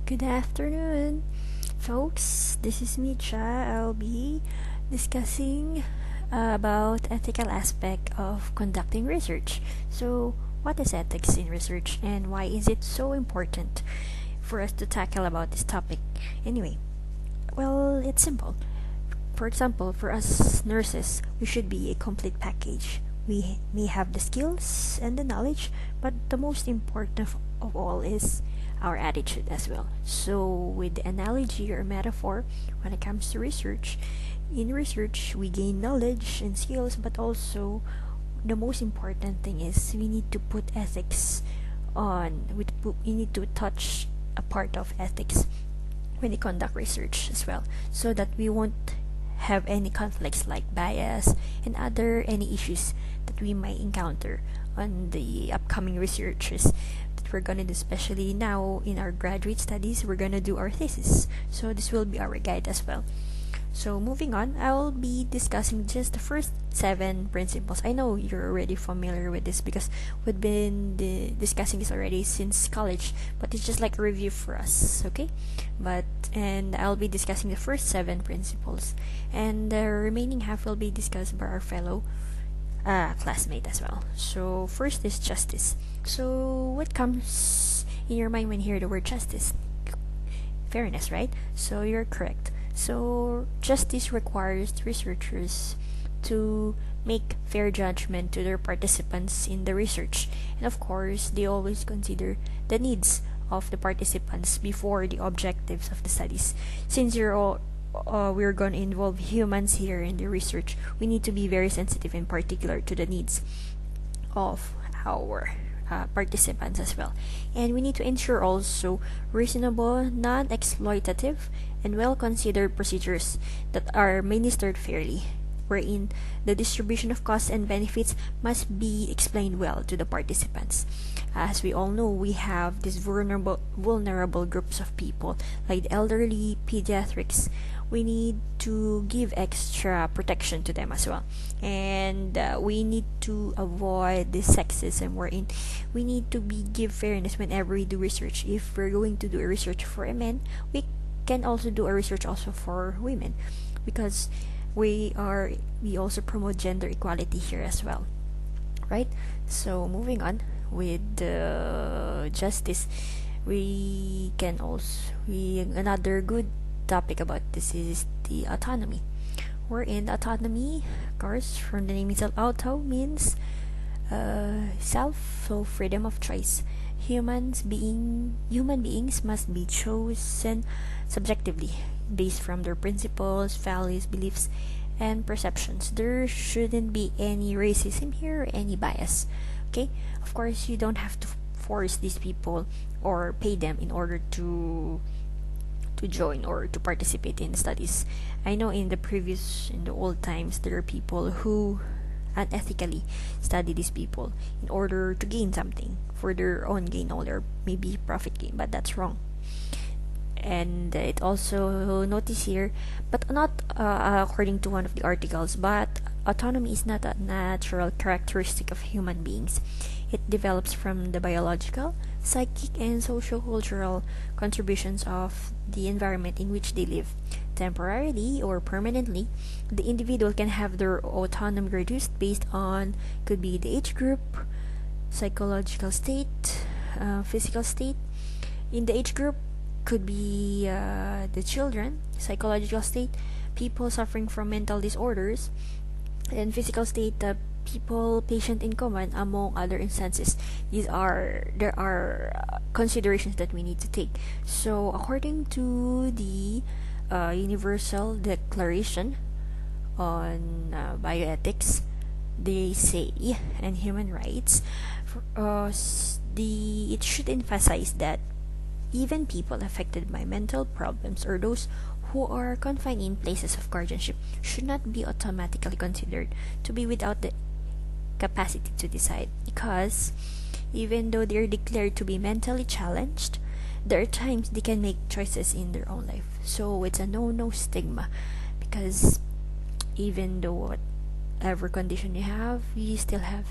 Good afternoon, folks. This is Micha. I'll be discussing about ethical aspect of conducting research. So, what is ethics in research and why is it so important for us to tackle about this topic? Anyway, well, it's simple. For example, for us nurses, we should be a complete package. We may have the skills and the knowledge, but the most important of all is our attitude as well. So, with the analogy or metaphor, when it comes to research, in research we gain knowledge and skills, but also the most important thing is we need to put ethics on. We need to touch a part of ethics when we conduct research as well, so that we won't have any conflicts like bias and other any issues that we might encounter on the upcoming researches that we're gonna do, especially now in our graduate studies. We're gonna do our thesis, so this will be our guide as well. So moving on, I'll be discussing just the first 7 principles. I know you're already familiar with this because we've been discussing this already since college, but it's just like a review for us, okay? And I'll be discussing the first 7 principles, and the remaining half will be discussed by our fellow classmate as well. So first is justice. So what comes in your mind when you hear the word justice? Fairness, right? So you're correct. So justice requires researchers to make fair judgment to their participants in the research, and of course they always consider the needs of the participants before the objectives of the studies. Since we're going to involve humans here in the research, we need to be very sensitive in particular to the needs of our participants as well. And we need to ensure also reasonable, non-exploitative, and well-considered procedures that are administered fairly, wherein the distribution of costs and benefits must be explained well to the participants. As we all know, we have these vulnerable groups of people like the elderly, pediatrics. We need to give extra protection to them as well, and we need to avoid the sexism wherein we need to give fairness whenever we do research. If we're going to do a research for a man, we can also do a research also for women, because we also promote gender equality here as well, right? So moving on with justice, another good topic about this is the autonomy. Wherein autonomy, of course, from the name itself, auto means self, so freedom of choice. Human beings must be chosen subjectively based from their principles, values, beliefs, and perceptions. There shouldn't be any racism here or any bias. Okay, of course you don't have to force these people or pay them in order to join or to participate in studies. I know in the old times, there are people who unethically study these people in order to gain something for their own gain or maybe profit gain, but that's wrong. And it also notice here, but not according to one of the articles, but autonomy is not a natural characteristic of human beings. It develops from the biological, psychic, and socio-cultural contributions of the environment in which they live. Temporarily or permanently, the individual can have their autonomy reduced based on, could be the age group, psychological state, physical state. In the age group, could be the children, psychological state, people suffering from mental disorders, and physical state, patient in common, among other instances. There are considerations that we need to take. So according to the Universal Declaration on Bioethics, they say, and human rights, it should emphasize that even people affected by mental problems or those who are confined in places of guardianship should not be automatically considered to be without the capacity to decide, because even though they are declared to be mentally challenged, there are times they can make choices in their own life. So it's a no stigma, because even though whatever condition you have, you still have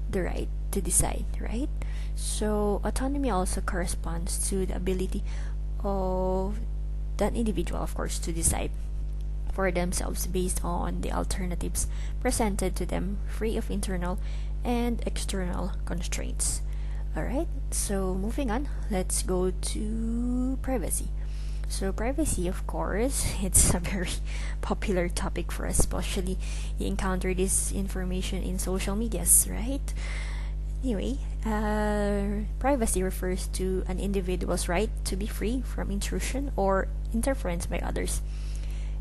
the right to decide, right? So autonomy also corresponds to the ability of that individual, of course, to decide for themselves based on the alternatives presented to them, free of internal and external constraints. Alright, so moving on, let's go to privacy. So privacy, of course, it's a very popular topic for us, especially you encounter this information in social medias, right? Anyway, privacy refers to an individual's right to be free from intrusion or interference by others.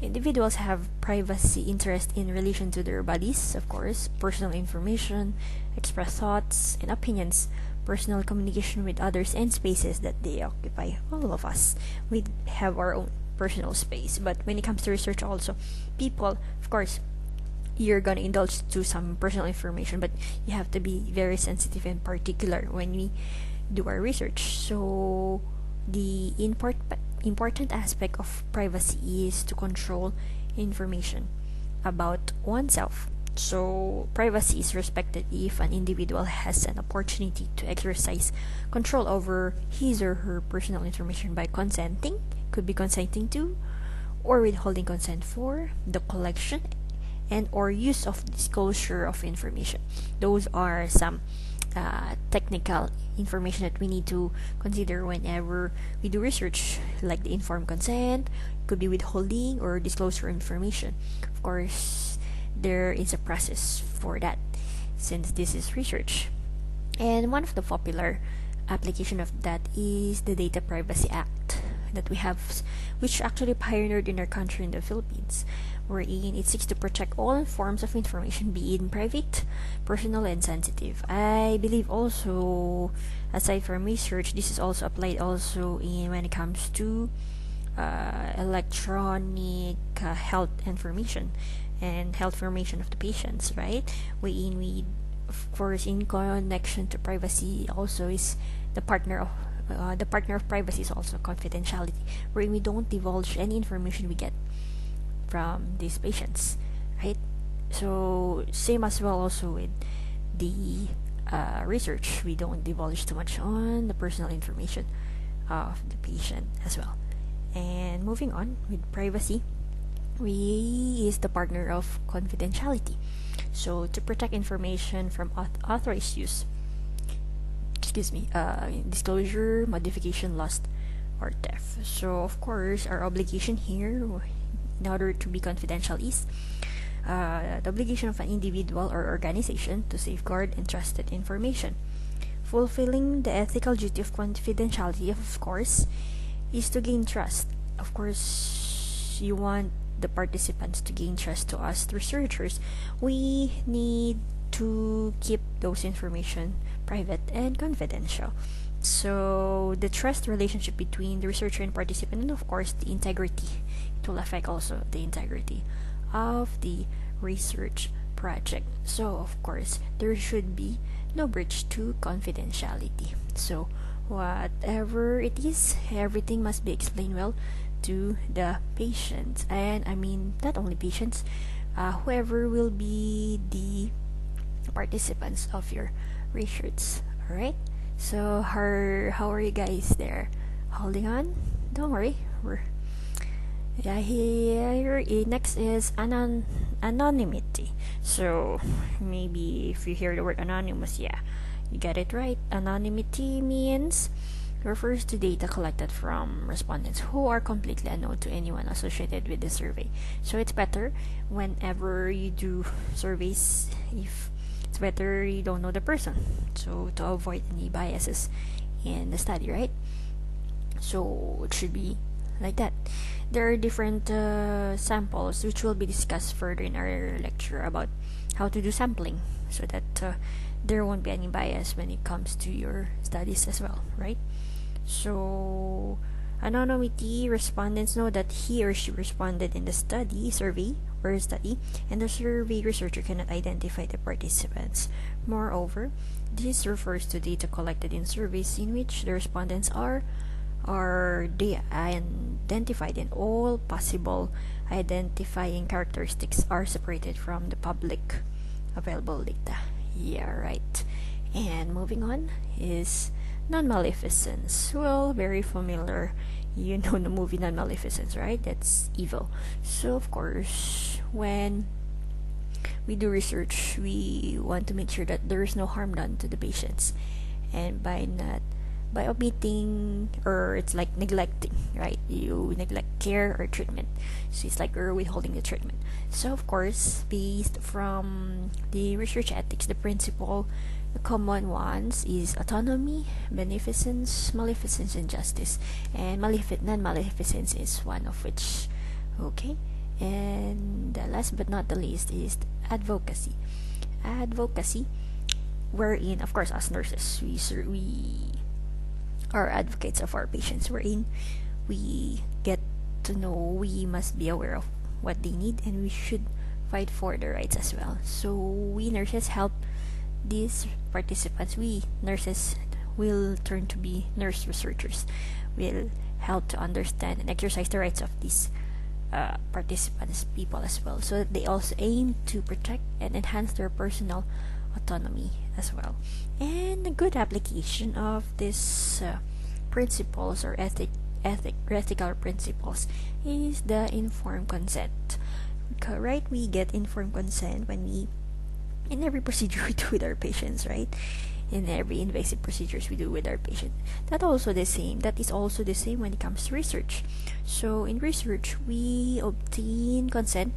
Individuals have privacy interest in relation to their bodies, of course, personal information, express thoughts and opinions, personal communication with others, and spaces that they occupy. All of us, we have our own personal space. But when it comes to research also, people, of course, you're gonna indulge to some personal information, but you have to be very sensitive and particular when we do our research. So the important aspect of privacy is to control information about oneself. So privacy is respected if an individual has an opportunity to exercise control over his or her personal information by consenting, could be consenting to, or withholding consent for the collection and or use of disclosure of information. Those are some technical information that we need to consider whenever we do research, like the informed consent, could be withholding or disclosure information. Of course, there is a process for that since this is research. And one of the popular application of that is the Data Privacy Act that we have, which actually pioneered in our country in the Philippines, wherein it seeks to protect all forms of information, be it private, personal, and sensitive. I believe also, aside from research, this is also applied also in when it comes to electronic health information and health information of the patients, right? Wherein we, of course, in connection to privacy, also is the partner of privacy is also confidentiality, where we don't divulge any information we get from these patients, right? So same as well also with the research, we don't divulge too much on the personal information of the patient as well. And moving on with privacy, we is the partner of confidentiality. So to protect information from authorized use, disclosure, modification, lost, or theft. So of course, our obligation here, in order to be confidential, is the obligation of an individual or organization to safeguard entrusted information. Fulfilling the ethical duty of confidentiality, of course, is to gain trust. Of course, you want the participants to gain trust to us researchers. We need to keep those information private and confidential. So the trust relationship between the researcher and participant, and of course the integrity, it will affect also the integrity of the research project. So of course there should be no breach to confidentiality. So whatever it is, everything must be explained well to the patients, and I mean not only patients, whoever will be the participants of your research. Alright, so how are you guys there? Holding on? Don't worry, here next is anonymity. So maybe if you hear the word anonymous, yeah, you get it right. Anonymity means refers to data collected from respondents who are completely unknown to anyone associated with the survey. So it's better whenever you do surveys, if it's better you don't know the person, so to avoid any biases in the study, right? So it should be like that. There are different samples which will be discussed further in our lecture about how to do sampling, so that there won't be any bias when it comes to your studies as well, right? So anonymity, respondents know that he or she responded in the survey, and the survey researcher cannot identify the participants. Moreover, this refers to data collected in surveys in which the respondents are they identified, and all possible identifying characteristics are separated from the public available data. Yeah, right. And moving on is Nonmaleficence. Well, very familiar You know the movie Nonmaleficence, right? That's evil. So of course, when we do research, we want to make sure that there is no harm done to the patients, and by omitting, or it's like neglecting, right? You neglect care or treatment, so it's like you're withholding the treatment. So of course, based from the research ethics, the common ones is autonomy, beneficence, maleficence, and justice. And non-maleficence is one of which. Okay, and the last but not the least is advocacy. Advocacy, wherein, of course, as nurses, we are advocates of our patients, wherein we get to know, we must be aware of what they need, and we should fight for their rights as well. So we nurses help these participants. We nurses will turn to be nurse researchers, will help to understand and exercise the rights of these participants, people as well, so that they also aim to protect and enhance their personal autonomy as well. And a good application of these principles or ethical principles is the informed consent. Right? We get informed consent when we, in every procedure we do with our patients, right? In every invasive procedures we do with our patient. That is also the same when it comes to research. So in research, we obtain consent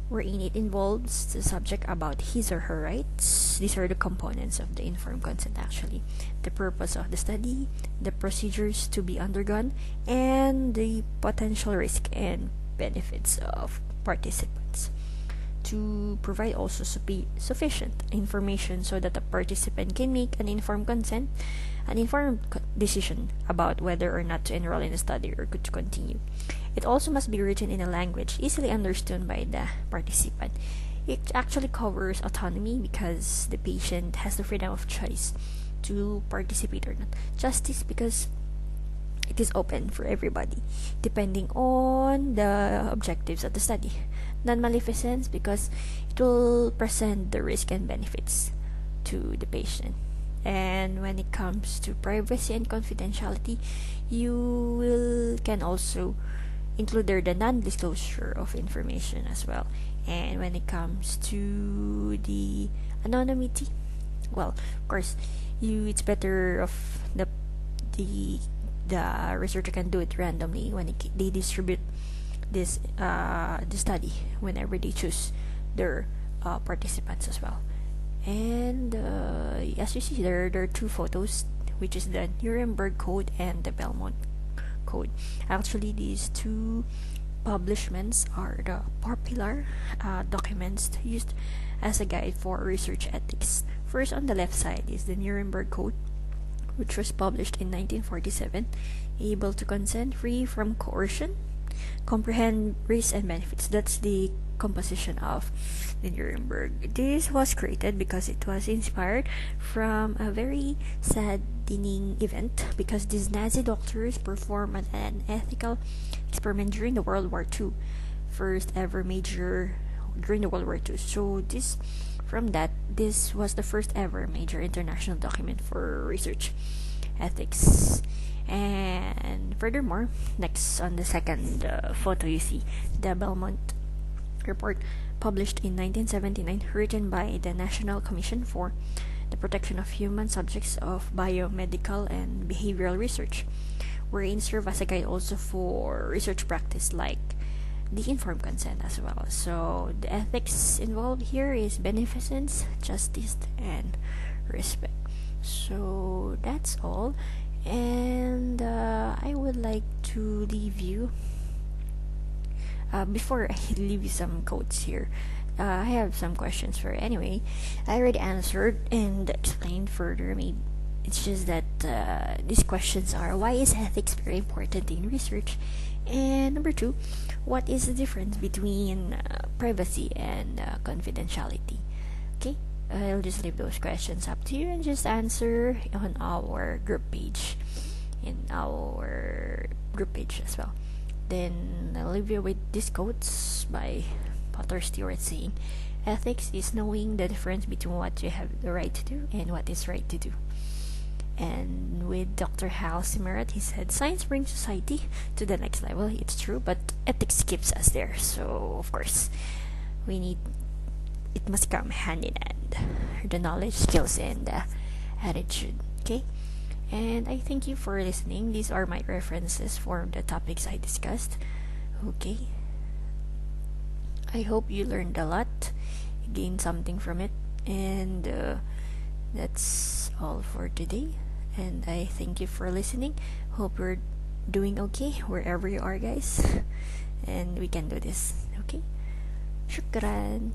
wherein it involves the subject about his or her rights. These are the components of the informed consent actually. The purpose of the study, the procedures to be undergone, and the potential risk and benefits of participants. To provide also sufficient information so that the participant can make an informed decision about whether or not to enroll in the study or to continue. It also must be written in a language easily understood by the participant. It actually covers autonomy because the patient has the freedom of choice to participate or not. Justice because it is open for everybody, depending on the objectives of the study. Non-maleficence because it will present the risk and benefits to the patient. And when it comes to privacy and confidentiality, you can also include there the non-disclosure of information as well. And when it comes to the anonymity, well, of course, it's better of the researcher can do it randomly when they distribute this the study whenever they choose their participants as well. And as you see there are two photos, which is the Nuremberg Code and the Belmont Code. Actually, these two publishments are the popular documents used as a guide for research ethics. First, on the left side is the Nuremberg Code, which was published in 1947, able to consent free from coercion, comprehend risks and benefits. That's the composition of the Nuremberg. This was created because it was inspired from a very saddening event, because these Nazi doctors performed an ethical experiment during the World War II, first ever major during the World War II. So this was the first ever major international document for research ethics. And furthermore, next on the second photo, you see the Belmont report, published in 1979, written by the National Commission for the Protection of Human Subjects of Biomedical and Behavioral Research, wherein serve as a guide also for research practice like the informed consent as well. So the ethics involved here is beneficence, justice, and respect. So that's all. And I would like to leave you before I leave you some quotes here. I have some questions for you. Anyway, I already answered and explained further. Maybe it's just that these questions are: why is ethics very important in research? And number 2, what is the difference between privacy and confidentiality? Okay, I'll just leave those questions up to you and just answer on our group page, as well. Then I'll leave you with these quotes by Potter Stewart saying, ethics is knowing the difference between what you have the right to do and what is right to do. And with Dr. Hal Simmerat, he said, science brings society to the next level. It's true, but ethics keeps us there. So, of course, it must come hand in hand. The knowledge, skills, and attitude. Okay? And I thank you for listening. These are my references for the topics I discussed. Okay? I hope you learned a lot, gained something from it, and that's all for today. And I thank you for listening. Hope you're doing okay wherever you are, guys. And we can do this. Okay? Shukran.